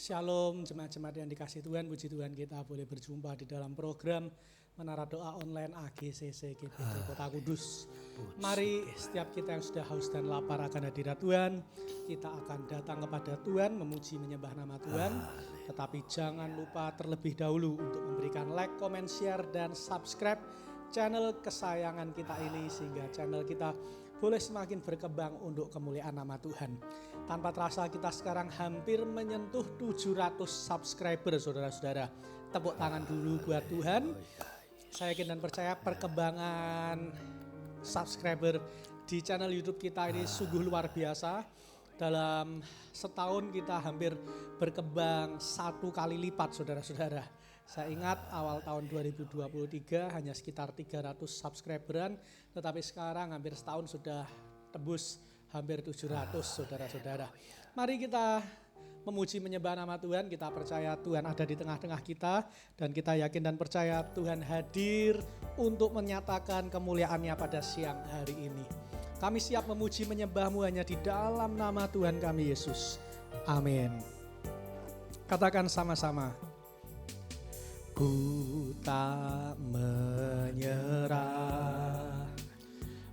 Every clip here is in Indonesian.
Shalom jemaat-jemaat yang dikasih Tuhan, puji Tuhan kita boleh berjumpa di dalam program Menara Doa Online AGCC GBD Kota Kudus. Mari setiap kita yang sudah haus dan lapar akan hadirat Tuhan, kita akan datang kepada Tuhan, memuji menyembah nama Tuhan. Tetapi jangan lupa terlebih dahulu untuk memberikan like, comment, share, dan subscribe channel kesayangan kita ini sehingga channel kita boleh semakin berkembang untuk kemuliaan nama Tuhan. Tanpa terasa kita sekarang hampir menyentuh 700 subscriber saudara-saudara. Tepuk tangan dulu buat Tuhan. Saya yakin dan percaya perkembangan subscriber di channel YouTube kita ini sungguh luar biasa. Dalam setahun kita hampir berkembang 1 kali lipat saudara-saudara. Saya ingat awal tahun 2023 hanya sekitar 300 subscriberan, tetapi sekarang hampir setahun sudah tembus hampir 700 saudara-saudara. Mari kita memuji menyembah nama Tuhan, kita percaya Tuhan ada di tengah-tengah kita dan kita yakin dan percaya Tuhan hadir untuk menyatakan kemuliaan-Nya pada siang hari ini. Kami siap memuji menyembah-Mu hanya di dalam nama Tuhan kami Yesus. Amin. Katakan sama-sama. Ku tak menyerah,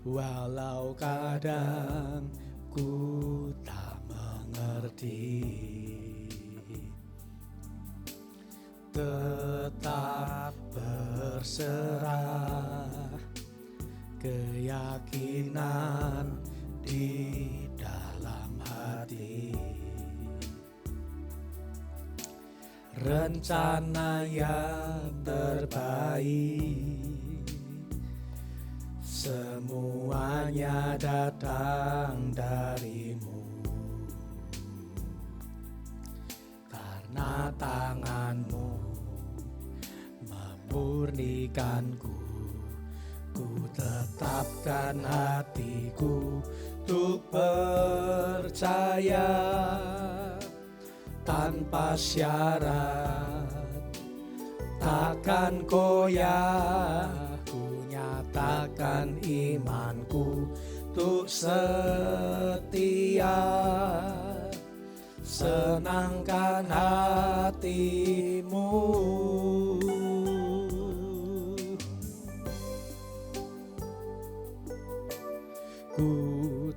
walau kadang ku tak mengerti, tetap berserah, keyakinan di dalam hati. Rencana yang terbaik semuanya datang darimu, karena tanganmu memurnikanku. Ku tetapkan hatiku untuk percaya tanpa syarat, takkan goyah. Ku nyatakan imanku untuk setia, senangkan hatimu. Ku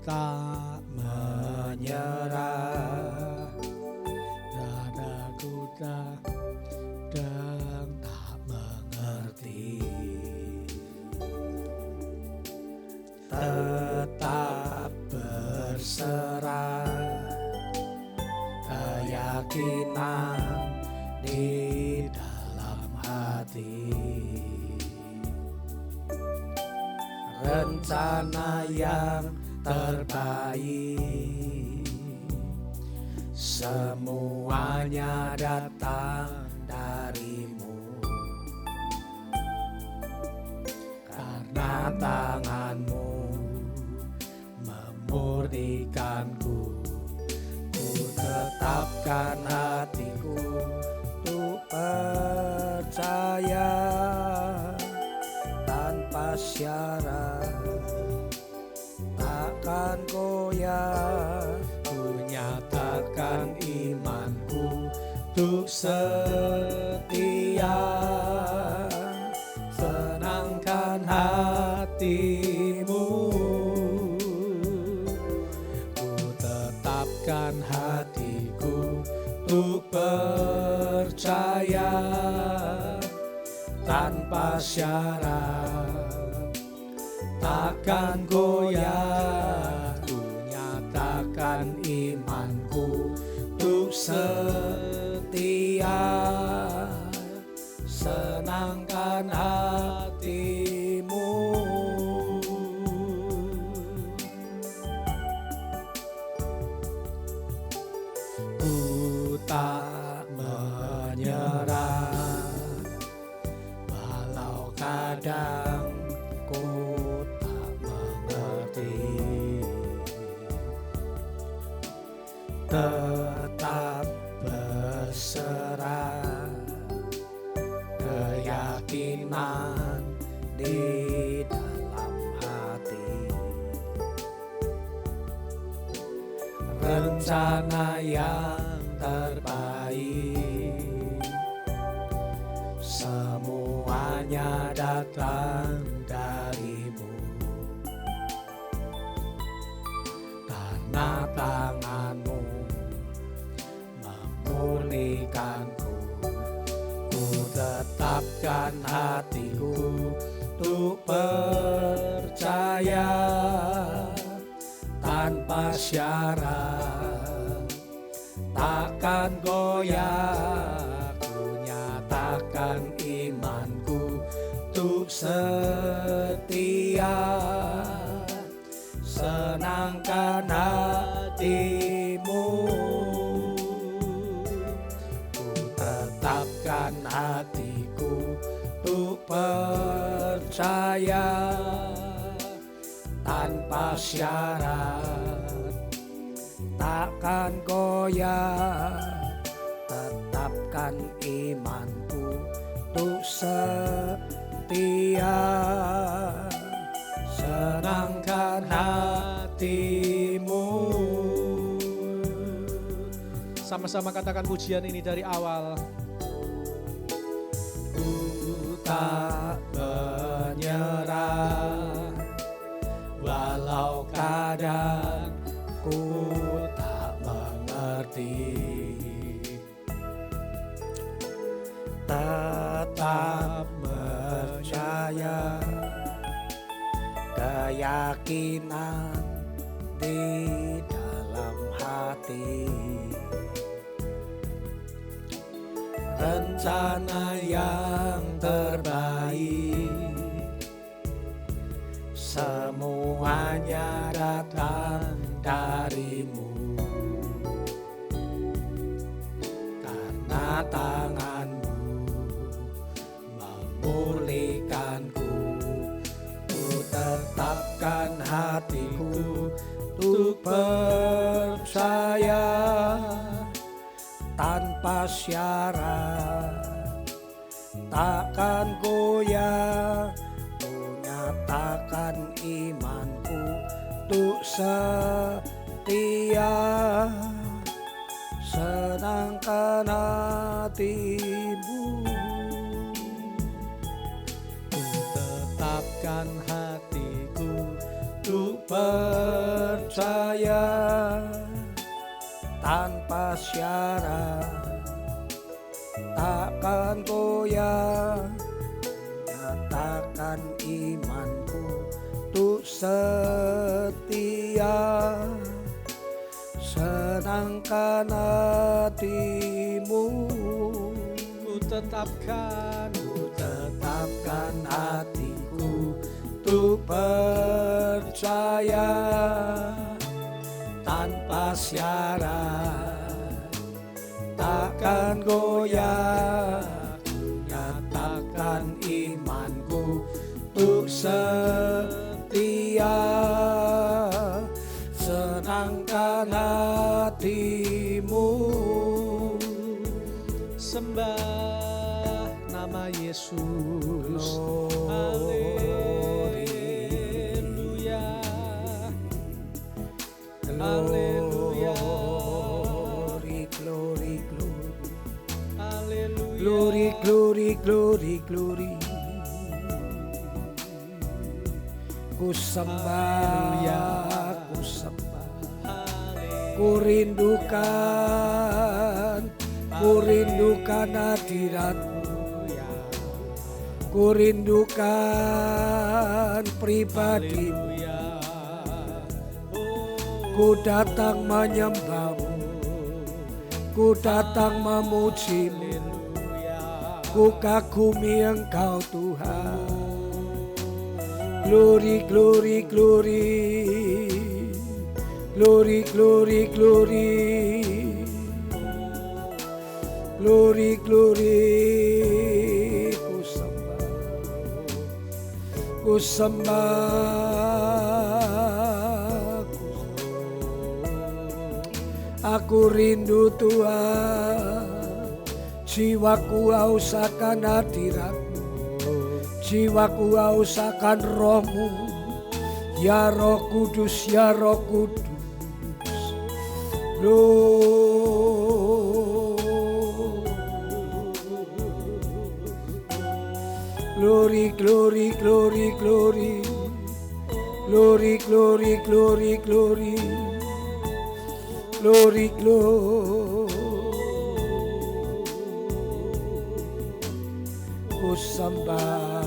tak menyerah, dadaku kadang tak mengerti, tetap berserah, keyakinan di dalam hati. Rencana yang terbaik semuanya datang darimu, karena tanganmu memurnikanku. Ku tetapkan hatiku untuk percaya tanpa syarat, takkan goyah. Ku nyatakan imanku untuk setia, senangkan hatimu. Ku tetapkan hatiku untuk percaya tanpa syarat, takkan goyah. Ku nyatakan imanku untuk setia, senangkan hatimu. Ku tak menyerah, walau kadang ku tak mengerti, tetap berserah, keyakinan di dalam hati. Rencana yang terbaik, semuanya datang darimu. Karena tanganmu memulihkanku, ku tetapkan hatiku untuk percaya tanpa syarat, takkan goyah. Ku nyatakan imanku untuk setia, senangkan hatimu. Ku tetapkan hatiku untuk percaya tanpa syarat, takkan goyah. Tetapkan imanku untuk setia, senangkan hatimu. Sama-sama katakan pujian ini dari awal. Ku tak menyerah, walau kadang ku tak mengerti, tetap percaya, keyakinan di dalam hati. Rencana yang terbaik, semuanya datang darimu. Karena tanganmu memulihkanku, ku tetapkan hatiku untuk percaya tanpa syarat, takkan goyah. Ku nyatakan imanku untuk setia, senangkan hatimu. Ku tetapkan hatiku untuk percaya tanpa syarat, takkan goyah. Nyatakan imanku untuk setia, senangkan hatimu. Ku tetapkan hatiku untuk percaya tanpa syarat, takkan goyah. Nyatakan imanku untuk setia, senangkan hatimu. sembah nama Yesus. Haleluya. Haleluya. Glory, glory, glory. Haleluya. Glory, glory, glory, glory. Ku sembah, ku sembah. Ku rindukan hadirat-Mu. Ku rindukan pribadi-Mu. Ku datang menyembah-Mu, ku datang memuji-Mu, ku kagumi Engkau Tuhan. Glory, glory, glory, glory, glory, glory, glory, glory. Ku sembah, aku rindu Tuhan, jiwaku haus akan hadirat-Mu, jiwaku haus akan Roh-Mu, ya Roh Kudus, ya Roh Kudus. Glory, Glory, glory, glory, glory. Glory, glory, glory, glory. Glory, glory. Ku sembah,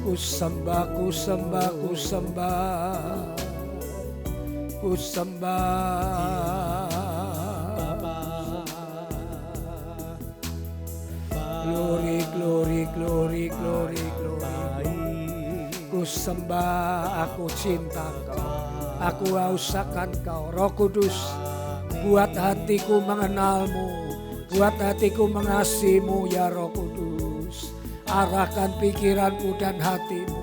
ku sembah, ku sembah, ku sembah, ku sembah. Glory, glory, glory, glory, glory. Ku sembah, aku cinta Kau, aku haus akan Kau, Roh Kudus. Buat hatiku mengenal-Mu, buat hatiku mengasihi-Mu ya Roh Kudus. Arahkan pikiranku dan hatimu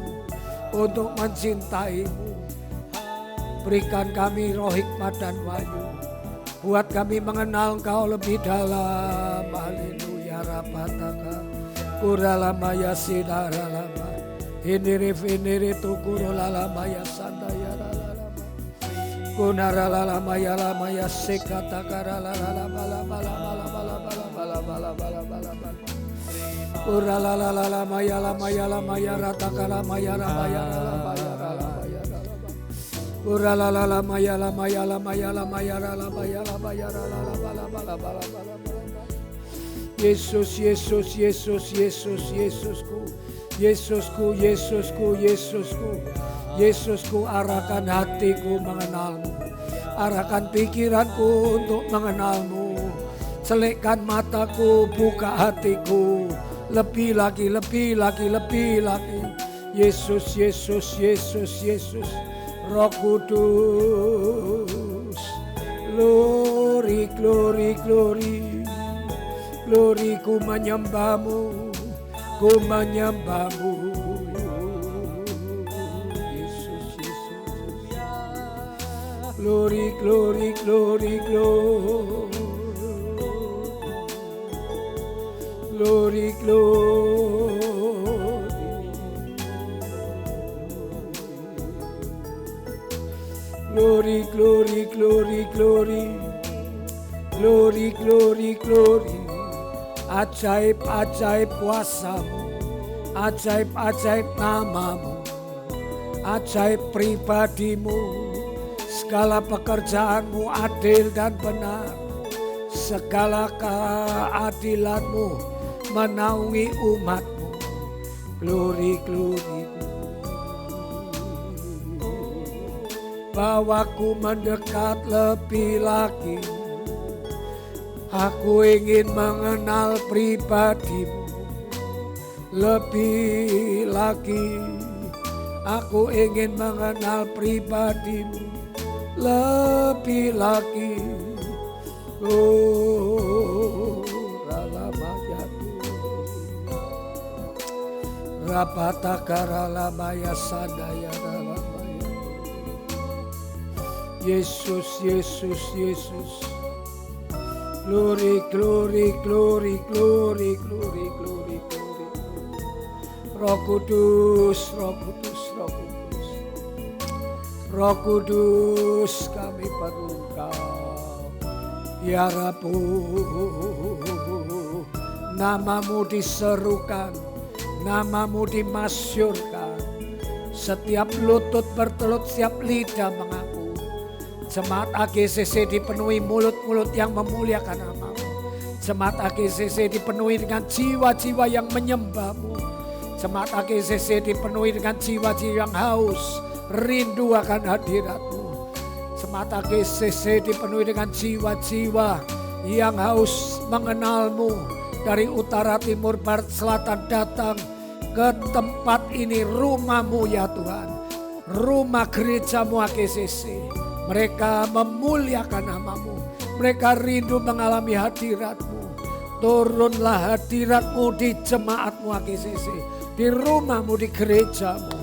untuk mencintai-Mu. Berikan kami roh hikmat dan wahyu, buat kami mengenal Engkau lebih dalam. Haleluya. Rapataka kuralama ya sidaralama hiniri tukurolama ya sandaya lalama kunaralama ya lama ya sekatakaralama kuralama ya lama ya ratakalama ya lama ya lama ya lama ya kuralama ya lama ya lama ya lama ya lama ya lama ya lama. Yesus, Yesus, Yesus, Yesus, Yesusku, Yesusku, Yesusku, Yesusku, Yesusku, arahkan hatiku mengenal-Mu, arahkan pikiranku untuk mengenal-Mu, celikkan mataku, buka hatiku, lebih lagi, lebih lagi, lebih lagi. Yesus, Yesus, Yesus, Yesus, Roh Kudus, glory, glory, glory. Glory, ku menyembah-Mu, ku menyembah-Mu. Yesus, Yesus. Glory, glory, glory, glory. Glory, glory. Glory, glory, glory, glory. Glory, glory, glory. Ajaib-ajaib kuasa-Mu, ajaib-ajaib nama-Mu, ajaib pribadi-Mu, segala pekerjaan-Mu adil dan benar, segala keadilan-Mu menaungi umat-Mu. Glory, glory, bawaku mendekat lebih lagi. Aku ingin mengenal pribadi-Mu lebih lagi. Aku ingin mengenal pribadi-Mu lebih lagi. Oh, ralamayatu, rapatakaralamayya sadaya ralamaya. Yesus, Yesus, Yesus. Glory, glory, glory, glory, glory, glory, glory. Roh Kudus, Roh Kudus, Roh Kudus. Roh Kudus, kami perlu Engkau. Ya Rabbu, nama-Mu diserukan, nama-Mu dimasyurkan. Setiap lutut bertelut, setiap lidah mengaku. Jemaat AGCC dipenuhi mulut-mulut yang memuliakan nama-Mu. Jemaat AGCC dipenuhi dengan jiwa-jiwa yang menyembah-Mu. Jemaat AGCC dipenuhi dengan jiwa-jiwa yang haus, rindu akan hadirat-Mu. Jemaat AGCC dipenuhi dengan jiwa-jiwa yang haus mengenal-Mu. Dari utara, timur, barat, selatan datang ke tempat ini, rumah-Mu ya Tuhan. Rumah gereja-Mu AGCC. Mereka memuliakan nama-Mu. Mereka rindu mengalami hadirat-Mu. Turunlah hadirat-Mu di jemaat-Mu AGCC. Di rumah-Mu, di gereja-Mu.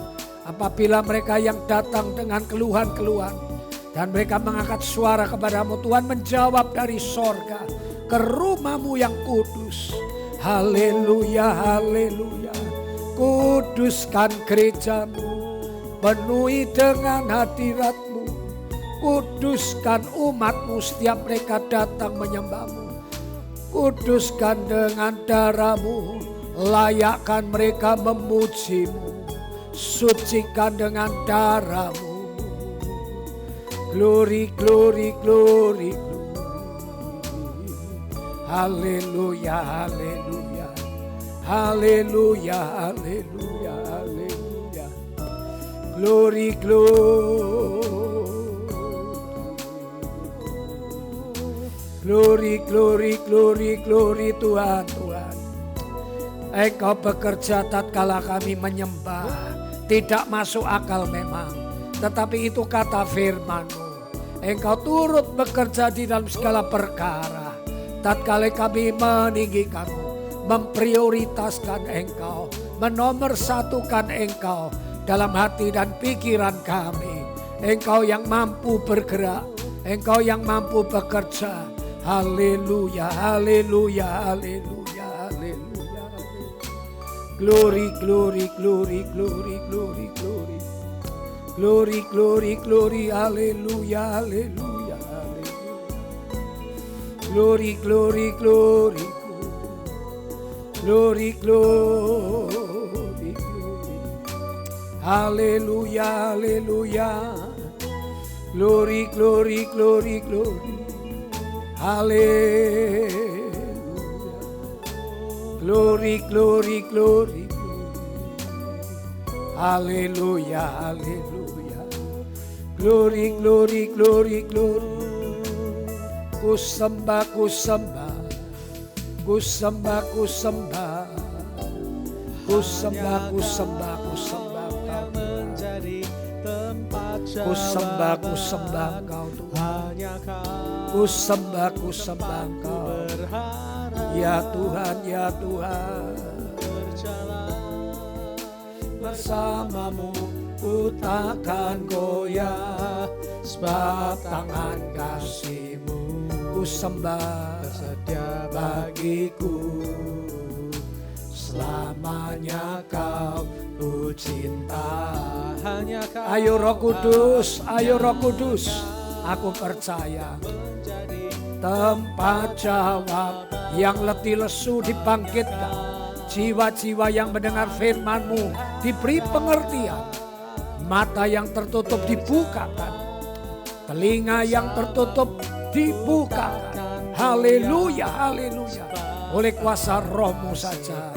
Apabila mereka yang datang dengan keluhan-keluhan. Dan mereka mengangkat suara kepada-Mu. Tuhan menjawab dari sorga. Ke rumah-Mu yang kudus. Haleluya, haleluya. Kuduskan gereja-Mu. Penuhi dengan hadirat-Mu. Kuduskan umat-Mu, setiap mereka datang menyembah-Mu. Kuduskan dengan darah-Mu, layakkan mereka memuji-Mu. Sucikan dengan darah-Mu. Glory, glory, glory, glory. Haleluya, haleluya. Haleluya, haleluya, haleluya. Glory, glory. Glory, glory, glory, glory Tuhan, Tuhan. Engkau bekerja tatkala kami menyembah. Tidak masuk akal memang, tetapi itu kata firman-Mu. Engkau turut bekerja di dalam segala perkara. Tatkala kami meninggikan-Mu, memprioritaskan Engkau, menomorsatukan Engkau dalam hati dan pikiran kami. Engkau yang mampu bergerak, Engkau yang mampu bekerja. Haleluya, haleluya, haleluya, haleluya. Glory, glory, glory, glory, glory, glory. Glory, glory, glory, haleluya, haleluya, haleluya. Glory, glory, glory, glory, glory, glory. Haleluya, haleluya. Glory, glory, glory, glory. Haleluya. Glory, glory, glory, glory. Haleluya, haleluya. Glory, glory, glory, glory. Ku sembah, ku sembah. Ku sembah, ku sembah. Ku sembah, ku sembah, ku sembah Kau menjadi tempat jawab. Ku sembah, ku sembah Kau Tuhan. Ku sembah, ku sembah Kau. Ya Tuhan, ya Tuhan. Bersamamu ku takkan goyah, sebab tangan kasih-Mu ku sembah setia bagiku. Selamanya Kau ku cinta. Hanya Kau. Ayo Roh Kudus, ayo Roh Kudus. Aku percaya tempat jawab yang letih lesu dibangkitkan. Jiwa-jiwa yang mendengar firman-Mu diberi pengertian. Mata yang tertutup dibukakan. Telinga yang tertutup dibukakan. Haleluya, haleluya. Oleh kuasa Roh-Mu saja.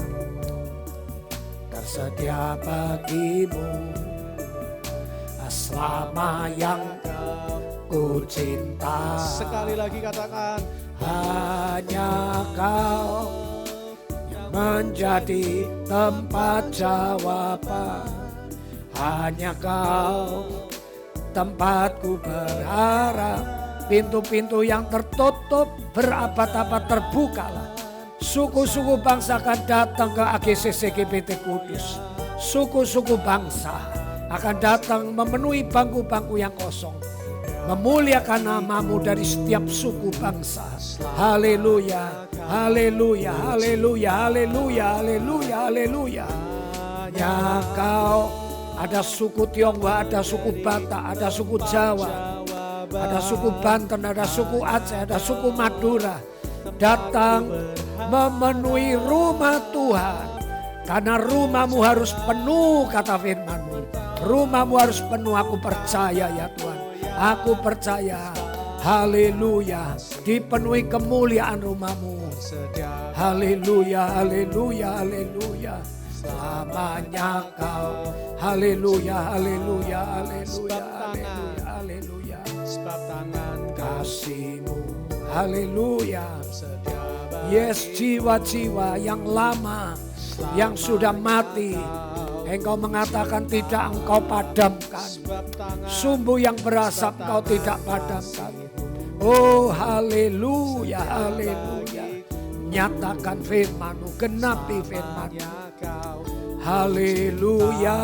Tersedia bagimu selama yang ku cinta. Sekali lagi katakan, hanya Kau yang menjadi tempat jawaban. Hanya Kau tempatku berharap. Pintu-pintu yang tertutup berabad-abad terbukalah. Suku-suku bangsa akan datang ke AGCC GPT Kudus. Suku-suku bangsa akan datang memenuhi bangku-bangku yang kosong. Memuliakan nama-Mu dari setiap suku bangsa. Haleluya, haleluya, haleluya, haleluya, haleluya, haleluya. Ya Kau, ada suku Tionghoa, ada suku Batak, ada suku Jawa, ada suku Banten, ada suku Aceh, ada suku Madura. Datang memenuhi rumah Tuhan. Karena rumah-Mu harus penuh, kata firman-Mu. Rumah-Mu harus penuh, aku percaya ya Tuhan. Aku percaya, haleluya, dipenuhi kemuliaan rumah-Mu. Haleluya, haleluya, haleluya. Selamanya Kau, haleluya, haleluya, haleluya, haleluya, haleluya. sebab tangan kasih-Mu, haleluya. Yes, jiwa-jiwa yang lama, yang sudah mati, Engkau mengatakan tidak Engkau padamkan. Sumbu yang berasap Engkau tidak padamkan. Oh haleluya, haleluya. Nyatakan firman-Mu, genapi firman-Mu. Haleluya.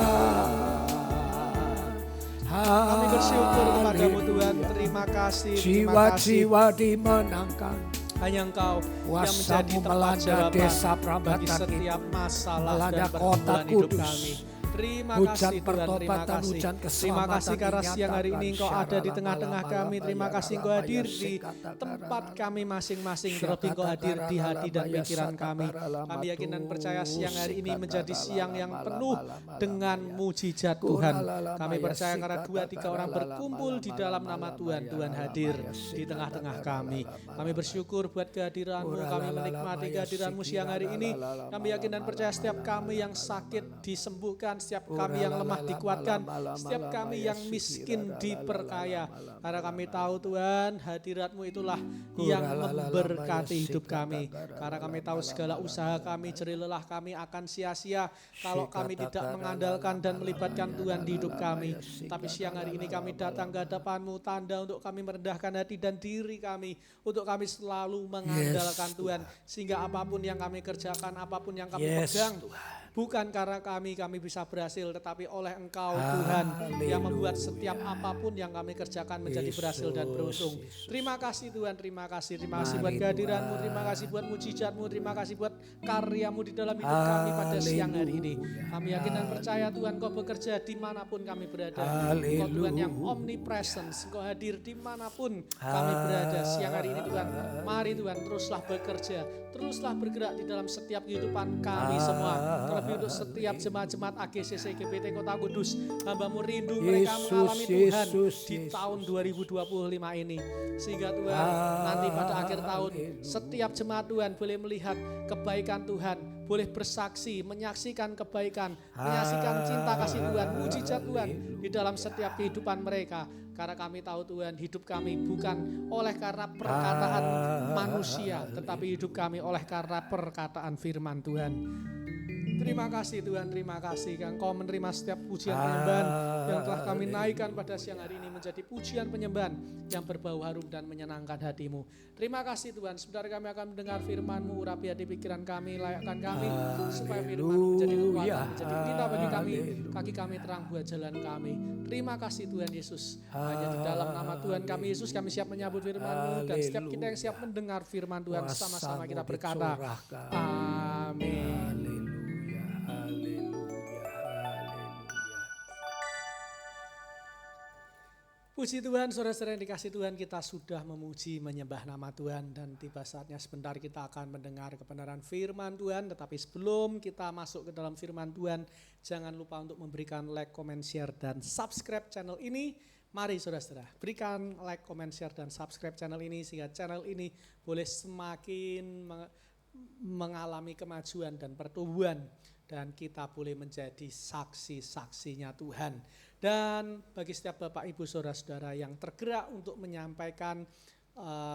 Kami bersyukur kepadamu Tuhan. Terima kasih. Jiwa-jiwa dimenangkan. Hanya Engkau yang menjadi Kuasa-Mu tempat melanda jawaban desa bagi perabatan setiap ini, masalah melanda dan kota pergumulan hidup kudus. kami. Terima Hujan kasih Tuhan, terima pertobatan, kasih. hujan Terima kasih karena keselamatan siang hari ini Engkau ada di tengah-tengah kami. Terima kasih Engkau hadir di dinyatakan. tempat kami masing-masing. Terlebih Engkau hadir di hati dan pikiran kami. Kami yakin dan percaya siang hari ini menjadi siang yang penuh dengan mujizat Tuhan. Kami percaya karena 2-3 orang berkumpul di dalam nama Tuhan, Tuhan hadir di tengah-tengah kami. Kami bersyukur buat kehadiran-Mu, kami menikmati kehadiran-Mu siang hari ini. Kami yakin dan percaya setiap kami yang sakit disembuhkan, setiap kami yang lemah dikuatkan, setiap kami yang miskin diperkaya. Karena kami tahu Tuhan, hadirat-Mu itulah yang memberkati hidup kami. Karena kami tahu segala usaha kami, jerih lelah kami akan sia-sia kalau kami tidak mengandalkan dan melibatkan Tuhan di hidup kami. Tapi siang hari ini kami datang ke hadapan-Mu, tanda untuk kami merendahkan hati dan diri kami, untuk kami selalu mengandalkan Tuhan. Sehingga apapun yang kami kerjakan, apapun yang kami pegang, bukan karena kami bisa berhasil, tetapi oleh Engkau Tuhan yang membuat setiap apapun yang kami kerjakan menjadi berhasil dan beruntung. Terima kasih Tuhan, terima kasih buat kehadiran-Mu, terima kasih buat mujizat-Mu, terima kasih buat karya-Mu di dalam hidup kami pada siang hari ini. Kami yakin dan percaya Tuhan Kau bekerja dimanapun kami berada. Kau Tuhan yang omnipresence, Kau hadir dimanapun kami berada siang hari ini Tuhan. Mari Tuhan teruslah bekerja, teruslah bergerak di dalam setiap kehidupan kami semua. Terlebih untuk setiap jemaat-jemaat AGCC GBT Kota Kudus. Hamba-Mu rindu mereka mengalami Tuhan di tahun 2025 ini. Sehingga Tuhan nanti pada akhir tahun setiap jemaat Tuhan boleh melihat kebaikan Tuhan, boleh bersaksi, menyaksikan kebaikan, menyaksikan cinta kasih Tuhan, mujizat Tuhan di dalam setiap kehidupan mereka. Karena kami tahu Tuhan, hidup kami bukan oleh karena perkataan manusia, tetapi hidup kami oleh karena perkataan firman Tuhan. Terima kasih Tuhan, terima kasih Engkau menerima setiap pujian penyembahan yang telah kami naikkan pada siang hari ini menjadi pujian penyembahan yang berbau harum dan menyenangkan hati-Mu. Terima kasih Tuhan, sebentar kami akan mendengar firman-Mu, urapi hati pikiran kami, layakkan kami supaya firman-Mu menjadi kekuatan, menjadi pelita bagi kami, kaki kami terang buat jalan kami. Terima kasih Tuhan Yesus, hanya di dalam nama Tuhan kami Yesus kami siap menyambut firman-Mu, dan setiap kita yang siap mendengar firman Tuhan sama-sama kita berkata amin. Puji Tuhan, saudara-saudara yang dikasih Tuhan, kita sudah memuji, menyembah nama Tuhan, dan tiba saatnya sebentar kita akan mendengar kebenaran firman Tuhan. Tetapi sebelum kita masuk ke dalam firman Tuhan, jangan lupa untuk memberikan like, comment, share, dan subscribe channel ini. Mari saudara-saudara, berikan like, comment, share, dan subscribe channel ini sehingga channel ini boleh semakin mengalami kemajuan dan pertumbuhan, dan kita boleh menjadi saksi-saksinya Tuhan. Dan bagi setiap Bapak Ibu Saudara-saudara yang tergerak untuk menyampaikan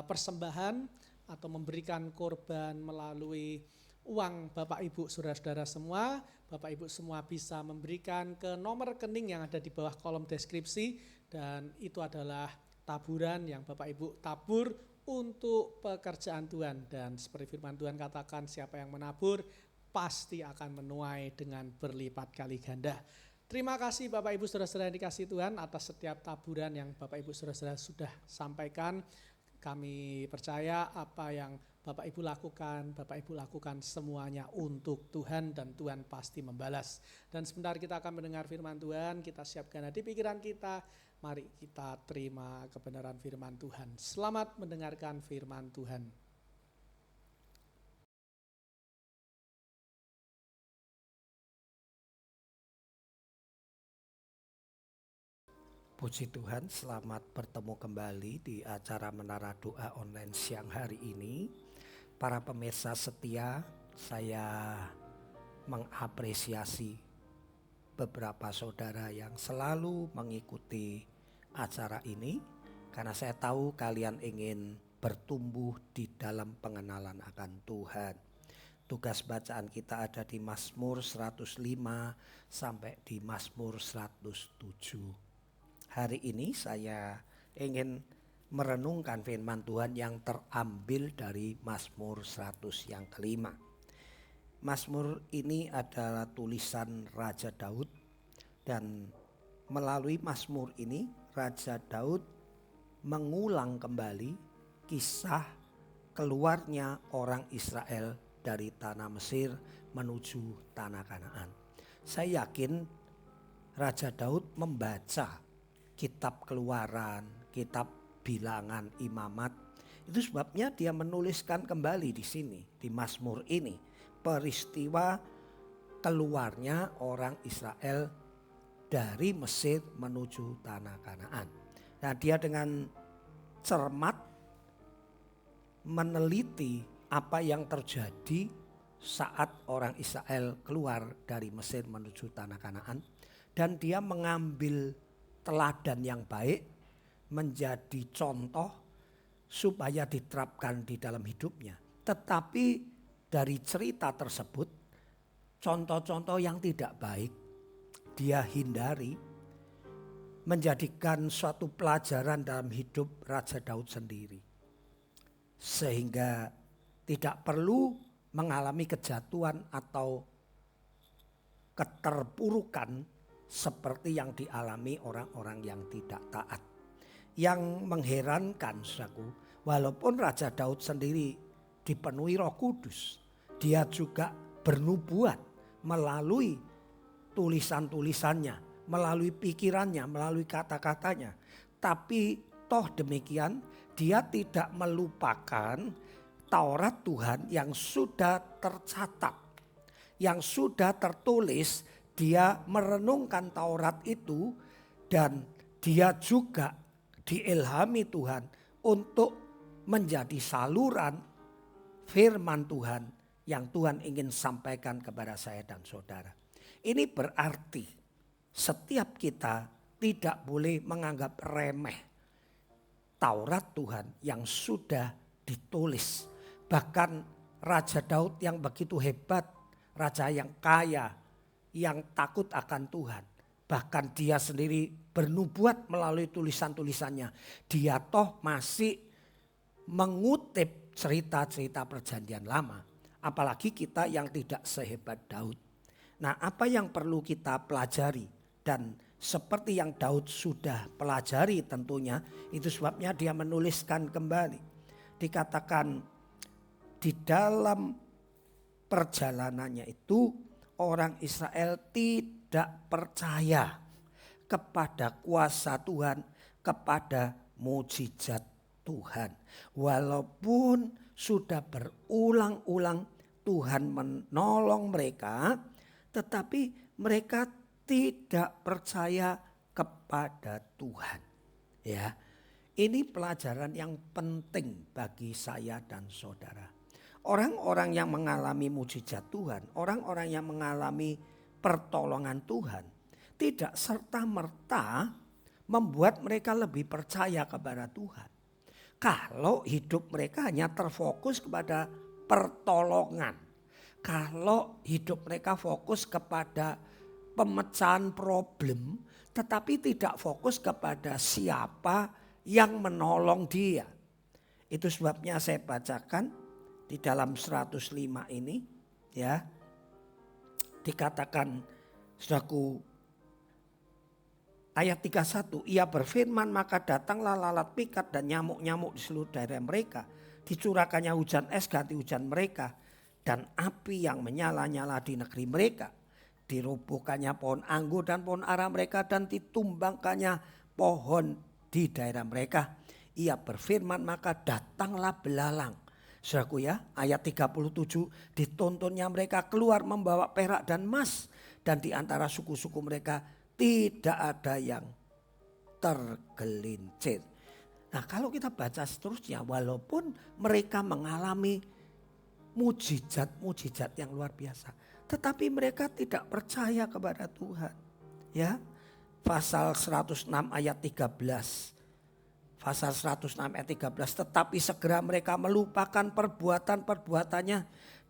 persembahan atau memberikan korban melalui uang Bapak Ibu Saudara-saudara semua, Bapak Ibu semua bisa memberikan ke nomor rekening yang ada di bawah kolom deskripsi, dan itu adalah taburan yang Bapak Ibu tabur untuk pekerjaan Tuhan. Dan seperti firman Tuhan katakan, siapa yang menabur pasti akan menuai dengan berlipat kali ganda. Terima kasih Bapak Ibu Saudara-saudara yang dikasih Tuhan atas setiap taburan yang Bapak Ibu Saudara-saudara sudah sampaikan. Kami percaya apa yang Bapak Ibu lakukan semuanya untuk Tuhan, dan Tuhan pasti membalas. Dan sebentar kita akan mendengar firman Tuhan, kita siapkan hati pikiran kita, mari kita terima kebenaran firman Tuhan. Selamat mendengarkan firman Tuhan. Puji Tuhan, selamat bertemu kembali di acara Menara Doa Online siang hari ini. Para pemirsa setia, saya mengapresiasi beberapa saudara yang selalu mengikuti acara ini, karena saya tahu kalian ingin bertumbuh di dalam pengenalan akan Tuhan. Tugas bacaan kita ada di Mazmur 105 sampai di Mazmur 107. Hari ini saya ingin merenungkan firman Tuhan yang terambil dari Mazmur 100 yang kelima. Mazmur ini adalah tulisan Raja Daud, dan melalui Mazmur ini Raja Daud mengulang kembali kisah keluarnya orang Israel dari tanah Mesir menuju tanah Kanaan. Saya yakin Raja Daud membaca kitab Keluaran, kitab Bilangan, Imamat. Itu sebabnya dia menuliskan kembali di sini, di Mazmur ini, peristiwa keluarnya orang Israel dari Mesir menuju tanah Kanaan. Nah, dia dengan cermat meneliti apa yang terjadi saat orang Israel keluar dari Mesir menuju tanah Kanaan, dan dia mengambil teladan yang baik menjadi contoh supaya diterapkan di dalam hidupnya. Tetapi dari cerita tersebut, contoh-contoh yang tidak baik dia hindari, menjadikan suatu pelajaran dalam hidup Raja Daud sendiri. Sehingga tidak perlu mengalami kejatuhan atau keterpurukan seperti yang dialami orang-orang yang tidak taat. Yang mengherankan, saudaraku, walaupun Raja Daud sendiri dipenuhi Roh Kudus, dia juga bernubuat melalui tulisan-tulisannya, melalui pikirannya, melalui kata-katanya. Tapi toh demikian, dia tidak melupakan Taurat Tuhan yang sudah tercatat, yang sudah tertulis. Dia merenungkan Taurat itu dan dia juga diilhami Tuhan untuk menjadi saluran firman Tuhan yang Tuhan ingin sampaikan kepada saya dan saudara. Ini berarti setiap kita tidak boleh menganggap remeh Taurat Tuhan yang sudah ditulis. Bahkan Raja Daud yang begitu hebat, raja yang kaya, yang takut akan Tuhan. Bahkan dia sendiri bernubuat melalui tulisan-tulisannya. Dia toh masih mengutip cerita-cerita perjanjian lama. Apalagi kita yang tidak sehebat Daud. Nah, apa yang perlu kita pelajari? Dan seperti yang Daud sudah pelajari tentunya, itu sebabnya dia menuliskan kembali. Dikatakan di dalam perjalanannya itu, orang Israel tidak percaya kepada kuasa Tuhan, kepada mujizat Tuhan. Walaupun sudah berulang-ulang Tuhan menolong mereka, tetapi mereka tidak percaya kepada Tuhan. Ya, ini pelajaran yang penting bagi saya dan saudara. Orang-orang yang mengalami mujizat Tuhan, orang-orang yang mengalami pertolongan Tuhan, tidak serta-merta membuat mereka lebih percaya kepada Tuhan. Kalau hidup mereka hanya terfokus kepada pertolongan, kalau hidup mereka fokus kepada pemecahan problem, tetapi tidak fokus kepada siapa yang menolong dia. Itu sebabnya saya bacakan di dalam 105 ini, ya, dikatakan, saudaraku, ayat 31, ia berfirman maka datanglah lalat pikat dan nyamuk-nyamuk di seluruh daerah mereka. Dicurahkannya hujan es ganti hujan mereka dan api yang menyala-nyala di negeri mereka. Dirobohkannya pohon anggur dan pohon ara mereka dan ditumbangkannya pohon di daerah mereka. Ia berfirman maka datanglah belalang. Saudaraku ya, ayat 37, ditontonnya mereka keluar membawa perak dan emas. Dan di antara suku-suku mereka tidak ada yang tergelincir. Nah, kalau kita baca seterusnya, walaupun mereka mengalami mujizat-mujizat yang luar biasa, tetapi mereka tidak percaya kepada Tuhan. Ya, pasal 106 ayat 13. Pasal 106 ayat 13, tetapi segera mereka melupakan perbuatan-perbuatannya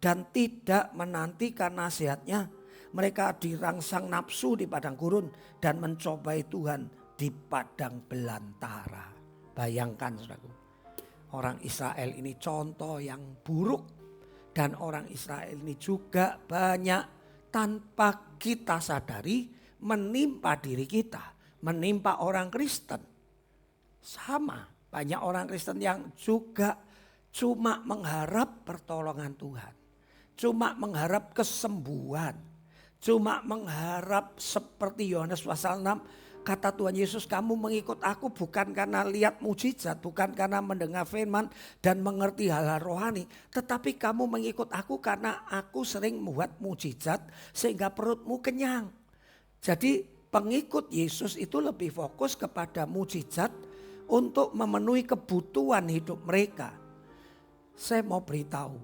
dan tidak menantikan nasihatnya. Mereka dirangsang nafsu di padang gurun dan mencobai Tuhan di padang belantara. Bayangkan, saudaraku, orang Israel ini contoh yang buruk. Dan orang Israel ini juga banyak tanpa kita sadari menimpa diri kita, menimpa orang Kristen. Sama, banyak orang Kristen yang juga cuma mengharap pertolongan Tuhan. Cuma mengharap kesembuhan. cuma mengharap seperti Yohanes pasal 6. Kata Tuhan Yesus, kamu mengikut aku bukan karena lihat mujizat, bukan karena mendengar firman dan mengerti hal-hal rohani. Tetapi kamu mengikut aku karena aku sering membuat mujizat sehingga perutmu kenyang. Jadi pengikut Yesus itu lebih fokus kepada mujizat untuk memenuhi kebutuhan hidup mereka. Saya mau beritahu,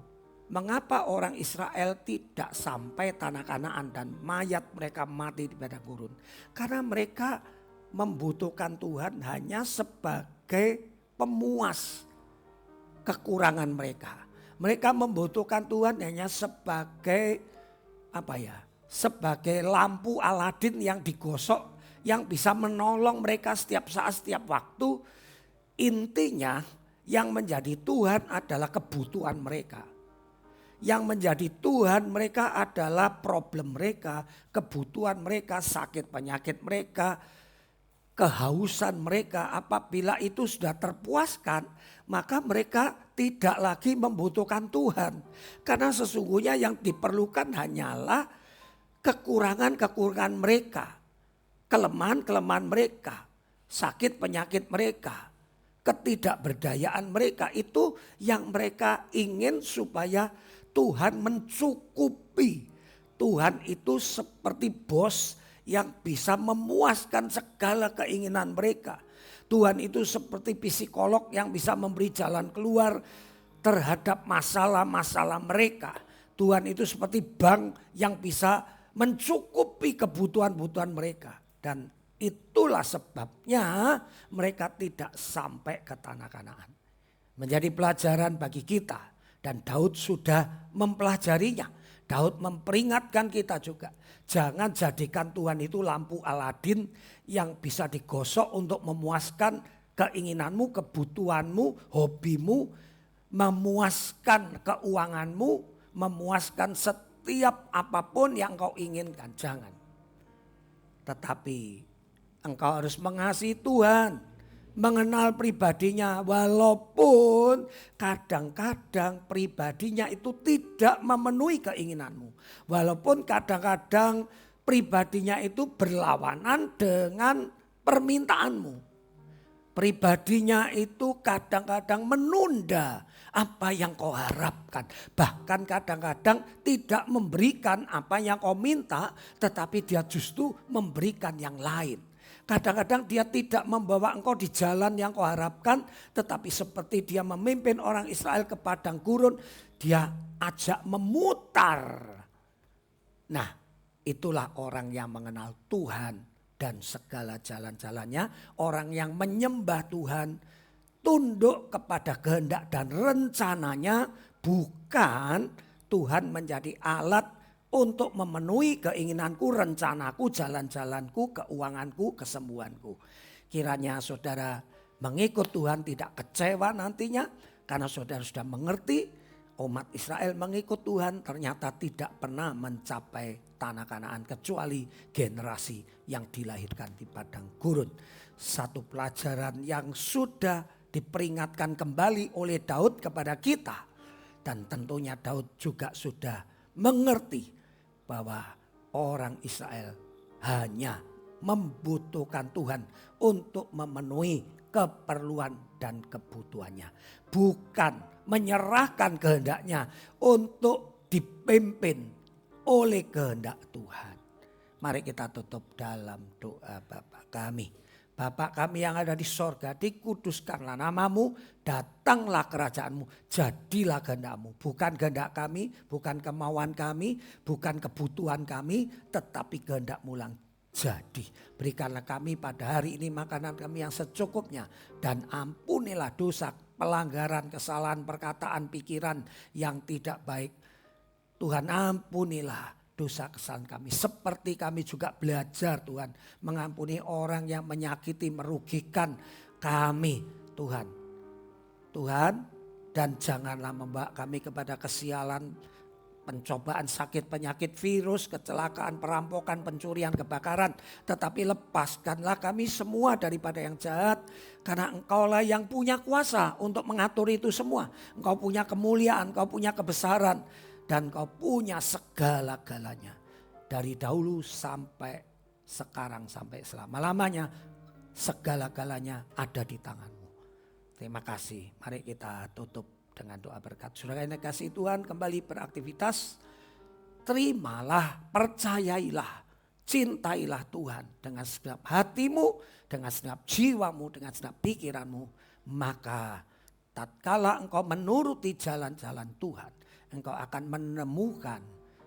mengapa orang Israel tidak sampai tanah Kanaan dan mayat mereka mati di padang gurun? Karena mereka membutuhkan Tuhan hanya sebagai pemuas kekurangan mereka. Mereka membutuhkan Tuhan hanya sebagai sebagai lampu Aladin yang digosok, yang bisa menolong mereka setiap saat, setiap waktu. Intinya yang menjadi Tuhan adalah kebutuhan mereka. Yang menjadi Tuhan mereka adalah problem mereka, kebutuhan mereka, sakit penyakit mereka, kehausan mereka. Apabila itu sudah terpuaskan, maka mereka tidak lagi membutuhkan Tuhan. Karena sesungguhnya yang diperlukan hanyalah kekurangan-kekurangan mereka, kelemahan-kelemahan mereka, sakit penyakit mereka, ketidakberdayaan mereka. Itu yang mereka ingin supaya Tuhan mencukupi. Tuhan itu seperti bos yang bisa memuaskan segala keinginan mereka. Tuhan itu seperti psikolog yang bisa memberi jalan keluar terhadap masalah-masalah mereka. Tuhan itu seperti bank yang bisa mencukupi kebutuhan-kebutuhan mereka. Dan itulah sebabnya mereka tidak sampai ke tanah Kanaan. Menjadi pelajaran bagi kita. Dan Daud sudah mempelajarinya. Daud memperingatkan kita juga. Jangan jadikan Tuhan itu lampu Aladin yang bisa digosok untuk memuaskan keinginanmu, kebutuhanmu, hobimu, memuaskan keuanganmu, memuaskan setiap apapun yang kau inginkan. Jangan. Tetapi engkau harus mengasihi Tuhan. Mengenal pribadinya, walaupun kadang-kadang pribadinya itu tidak memenuhi keinginanmu. Walaupun kadang-kadang pribadinya itu berlawanan dengan permintaanmu. Pribadinya itu kadang-kadang menunda apa yang kau harapkan. Bahkan kadang-kadang tidak memberikan apa yang kau minta, tetapi dia justru memberikan yang lain. Kadang-kadang dia tidak membawa engkau di jalan yang kau harapkan, tetapi seperti dia memimpin orang Israel ke padang gurun, dia ajak memutar. Nah, itulah orang yang mengenal Tuhan dan segala jalan-jalannya, orang yang menyembah Tuhan, tunduk kepada kehendak dan rencananya, bukan Tuhan menjadi alat untuk memenuhi keinginanku, rencanaku, jalan-jalanku, keuanganku, kesembuhanku. Kiranya saudara mengikut Tuhan tidak kecewa nantinya. Karena saudara sudah mengerti umat Israel mengikut Tuhan ternyata tidak pernah mencapai tanah Kanaan. Kecuali generasi yang dilahirkan di padang gurun. Satu pelajaran yang sudah diperingatkan kembali oleh Daud kepada kita. Dan tentunya Daud juga sudah mengerti bahwa orang Israel hanya membutuhkan Tuhan untuk memenuhi keperluan dan kebutuhannya. Bukan menyerahkan kehendaknya untuk dipimpin oleh kehendak Tuhan. Mari kita tutup dalam doa. Bapa kami. Bapa kami yang ada di sorga, dikuduskanlah namamu, datanglah kerajaanmu, jadilah kehendakmu. Bukan kehendak kami, bukan kemauan kami, bukan kebutuhan kami, tetapi kehendakmu lang jadi. Berikanlah kami pada hari ini makanan kami yang secukupnya, dan ampunilah dosa, pelanggaran, kesalahan, perkataan, pikiran yang tidak baik. Tuhan ampunilah dosa kesalahan kami. Seperti kami juga belajar Tuhan mengampuni orang yang menyakiti, merugikan kami Tuhan. Tuhan, dan janganlah membawa kami kepada kesialan, pencobaan, sakit, penyakit, virus, kecelakaan, perampokan, pencurian, kebakaran. Tetapi lepaskanlah kami semua daripada yang jahat. Karena Engkaulah yang punya kuasa untuk mengatur itu semua. Engkau punya kemuliaan, Engkau punya kebesaran. Dan Kau punya segala-galanya. dari dahulu sampai sekarang sampai selama-lamanya, segala-galanya ada di tanganmu. Terima kasih. Mari kita tutup dengan doa berkat. Saudara yang kasih Tuhan, kembali beraktivitas. Terimalah, percayailah, cintailah Tuhan dengan segenap hatimu, dengan segenap jiwamu, dengan segenap pikiranmu. Maka tatkala engkau menuruti jalan-jalan Tuhan, engkau akan menemukan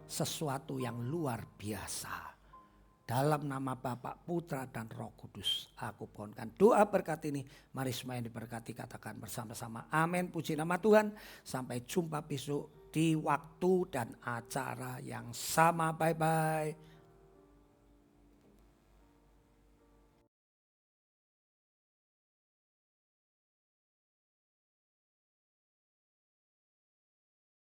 sesuatu yang luar biasa. Dalam nama Bapa, Putra dan Roh Kudus, aku pohonkan doa berkat ini. Mari semua yang diberkati katakan bersama-sama amin. Puji nama Tuhan. Sampai jumpa besok di waktu dan acara yang sama. Bye-bye.